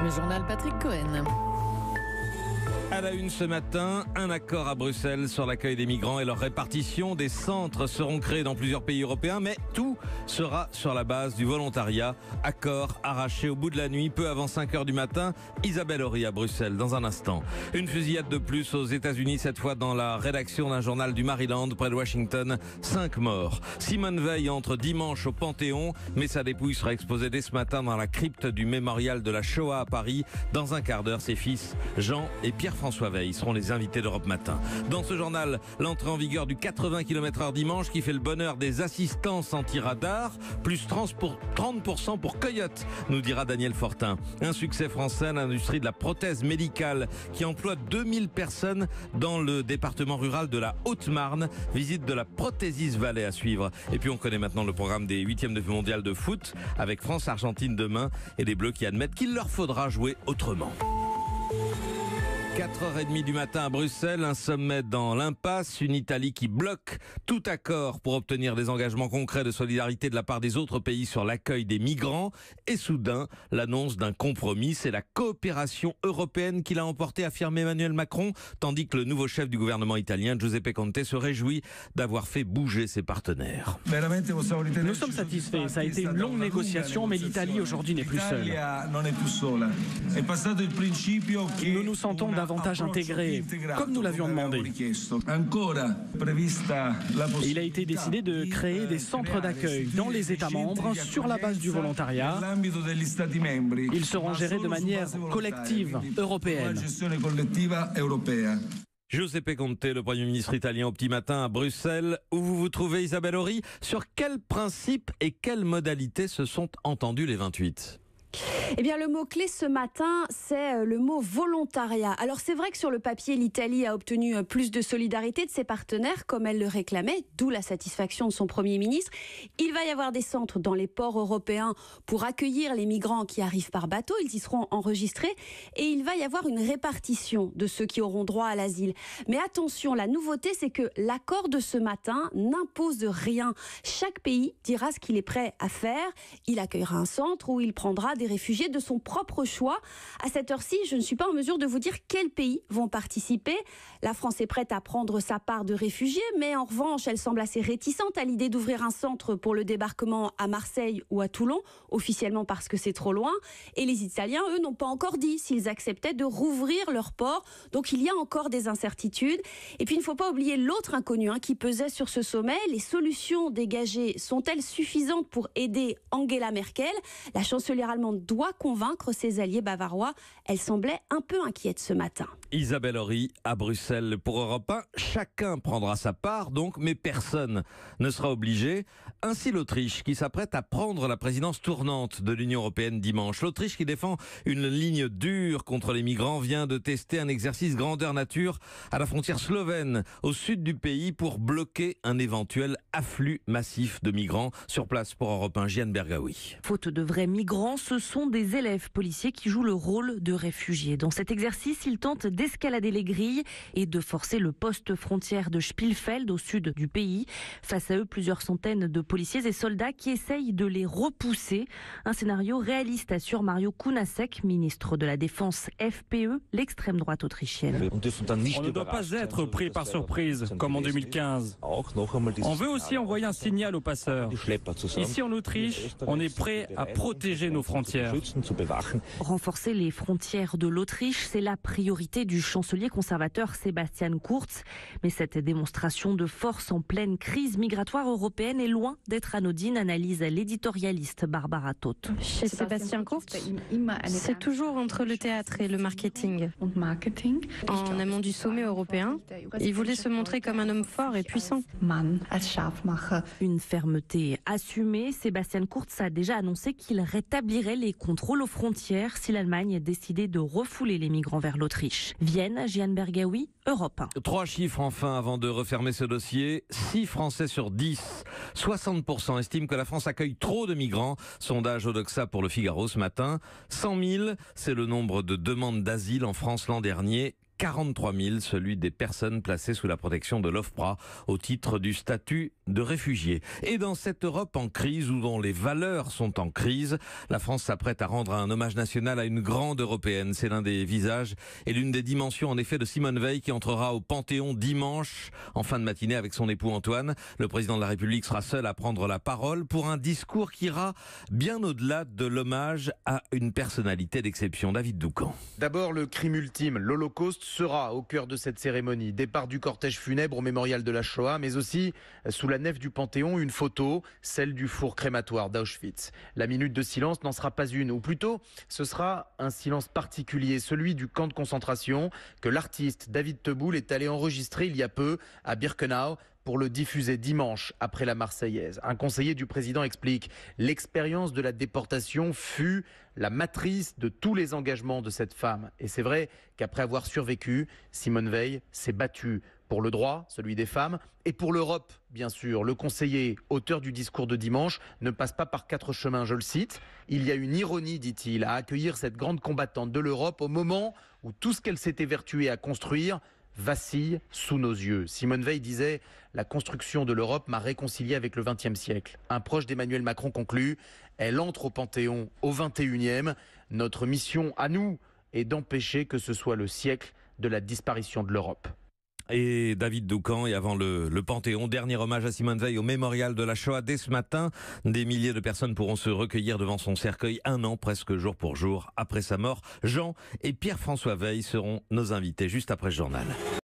Le journal Patrick Cohen. À la une ce matin, un accord à Bruxelles sur l'accueil des migrants et leur répartition. Des centres seront créés dans plusieurs pays européens, mais tout sera sur la base du volontariat. Accord arraché au bout de la nuit, peu avant 5 h du matin. Isabelle Horry à Bruxelles, dans un instant. Une fusillade de plus aux États-Unis, cette fois dans la rédaction d'un journal du Maryland, près de Washington. 5 morts. Simone Veil entre dimanche au Panthéon, mais sa dépouille sera exposée dès ce matin dans la crypte du mémorial de la Shoah à Paris. Dans un quart d'heure, ses fils Jean et Pierre-François Veil seront les invités d'Europe Matin. Dans ce journal, l'entrée en vigueur du 80 km/h dimanche qui fait le bonheur des assistances anti-radar, plus 30% pour Coyote, nous dira Daniel Fortin. Un succès français à l'industrie de la prothèse médicale qui emploie 2000 personnes dans le département rural de la Haute-Marne. Visite de la Prothesis Valley à suivre. Et puis on connaît maintenant le programme des 8e de mondial de foot avec France-Argentine demain et les Bleus qui admettent qu'il leur faudra jouer autrement. 4h30 du matin à Bruxelles, un sommet dans l'impasse, une Italie qui bloque tout accord pour obtenir des engagements concrets de solidarité de la part des autres pays sur l'accueil des migrants. Et soudain, l'annonce d'un compromis, c'est la coopération européenne qui l'a emporté, affirme Emmanuel Macron, tandis que le nouveau chef du gouvernement italien, Giuseppe Conte, se réjouit d'avoir fait bouger ses partenaires. Nous sommes satisfaits, ça a été une longue négociation, mais l'Italie aujourd'hui n'est plus seule. Nous nous sentons davantage intégrés, comme nous l'avions demandé. Il a été décidé de créer des centres d'accueil dans les États membres sur la base du volontariat. Ils seront gérés de manière collective européenne. Giuseppe Conte, le Premier ministre italien, au petit matin à Bruxelles. Où vous vous trouvez, Isabelle Horry? Sur quels principes et quelles modalités se sont entendus les 28? Eh bien, le mot-clé ce matin, c'est le mot volontariat. Alors, c'est vrai que sur le papier, l'Italie a obtenu plus de solidarité de ses partenaires, comme elle le réclamait, d'où la satisfaction de son Premier ministre. Il va y avoir des centres dans les ports européens pour accueillir les migrants qui arrivent par bateau. Ils y seront enregistrés et il va y avoir une répartition de ceux qui auront droit à l'asile. Mais attention, la nouveauté, c'est que l'accord de ce matin n'impose rien. Chaque pays dira ce qu'il est prêt à faire. Il accueillera un centre où il prendra des réfugiés de son propre choix. À cette heure-ci, je ne suis pas en mesure de vous dire quels pays vont participer. La France est prête à prendre sa part de réfugiés, mais en revanche, elle semble assez réticente à l'idée d'ouvrir un centre pour le débarquement à Marseille ou à Toulon, officiellement parce que c'est trop loin. Et les Italiens, eux, n'ont pas encore dit s'ils acceptaient de rouvrir leur port. Donc il y a encore des incertitudes. Et puis il ne faut pas oublier l'autre inconnu qui pesait sur ce sommet. Les solutions dégagées sont-elles suffisantes pour aider Angela Merkel? La chancelière allemande doit convaincre ses alliés bavarois. Elle semblait un peu inquiète ce matin. Isabelle Horry à Bruxelles pour Europe 1. Chacun prendra sa part donc, mais personne ne sera obligé. Ainsi l'Autriche qui s'apprête à prendre la présidence tournante de l'Union européenne dimanche. L'Autriche qui défend une ligne dure contre les migrants vient de tester un exercice grandeur nature à la frontière slovène au sud du pays pour bloquer un éventuel afflux massif de migrants. Sur place pour Europe 1, Jeanne Bergaoui. Faute de vrais migrants, ce sont des élèves policiers qui jouent le rôle de réfugiés. Dans cet exercice, ils tentent d'escalader les grilles et de forcer le poste frontière de Spielfeld au sud du pays. Face à eux, plusieurs centaines de policiers et soldats qui essayent de les repousser. Un scénario réaliste, assure Mario Kunasek, ministre de la Défense FPE, l'extrême droite autrichienne. On ne doit pas être pris par surprise, comme en 2015. On veut aussi envoyer un signal aux passeurs. Ici en Autriche, on est prêt à protéger nos frontières. Renforcer les frontières de l'Autriche, c'est la priorité du chancelier conservateur Sebastian Kurz. Mais cette démonstration de force en pleine crise migratoire européenne est loin d'être anodine, analyse l'éditorialiste Barbara Todt. Chez Sebastian Kurz, c'est toujours entre le théâtre et le marketing. En amont du sommet européen, il voulait se montrer comme un homme fort et puissant. Une fermeté assumée. Sébastien Kurz a déjà annoncé qu'il rétablirait les contrôles aux frontières si l'Allemagne décidait de refouler les migrants vers l'Autriche. Vienne, Jeanne Bergaoui, Europe 1. 3 chiffres enfin avant de refermer ce dossier. 6 Français sur 10, 60% estiment que la France accueille trop de migrants. Sondage Odoxa pour le Figaro ce matin. 100 000, c'est le nombre de demandes d'asile en France l'an dernier. 43 000, celui des personnes placées sous la protection de l'OFPRA au titre du statut de réfugié. Et dans cette Europe en crise ou dont les valeurs sont en crise, la France s'apprête à rendre un hommage national à une grande européenne. C'est l'un des visages et l'une des dimensions en effet de Simone Veil qui entrera au Panthéon dimanche en fin de matinée avec son époux Antoine. Le président de la République sera seul à prendre la parole pour un discours qui ira bien au-delà de l'hommage à une personnalité d'exception. David Doucan. D'abord, le crime ultime, l'Holocauste, sera au cœur de cette cérémonie. Départ du cortège funèbre au mémorial de la Shoah, mais aussi sous la nef du Panthéon, une photo, celle du four crématoire d'Auschwitz. La minute de silence n'en sera pas une, ou plutôt ce sera un silence particulier, celui du camp de concentration que l'artiste David Teboul est allé enregistrer il y a peu à Birkenau pour le diffuser dimanche après la Marseillaise. Un conseiller du président explique « L'expérience de la déportation fut la matrice de tous les engagements de cette femme. » Et c'est vrai qu'après avoir survécu, Simone Veil s'est battue pour le droit, celui des femmes, et pour l'Europe, bien sûr. Le conseiller, auteur du discours de dimanche, ne passe pas par 4 chemins, je le cite. « Il y a une ironie, dit-il, à accueillir cette grande combattante de l'Europe au moment où tout ce qu'elle s'est évertuée à construire vacille sous nos yeux. » Simone Veil disait « La construction de l'Europe m'a réconcilié avec le XXe siècle. » Un proche d'Emmanuel Macron conclut « Elle entre au Panthéon au XXIe. Notre mission à nous est d'empêcher que ce soit le siècle de la disparition de l'Europe. » Et David Doucan, et avant le Panthéon, dernier hommage à Simone Veil au mémorial de la Shoah. Dès ce matin, des milliers de personnes pourront se recueillir devant son cercueil 1 an, presque jour pour jour, après sa mort. Jean et Pierre-François Veil seront nos invités juste après ce journal.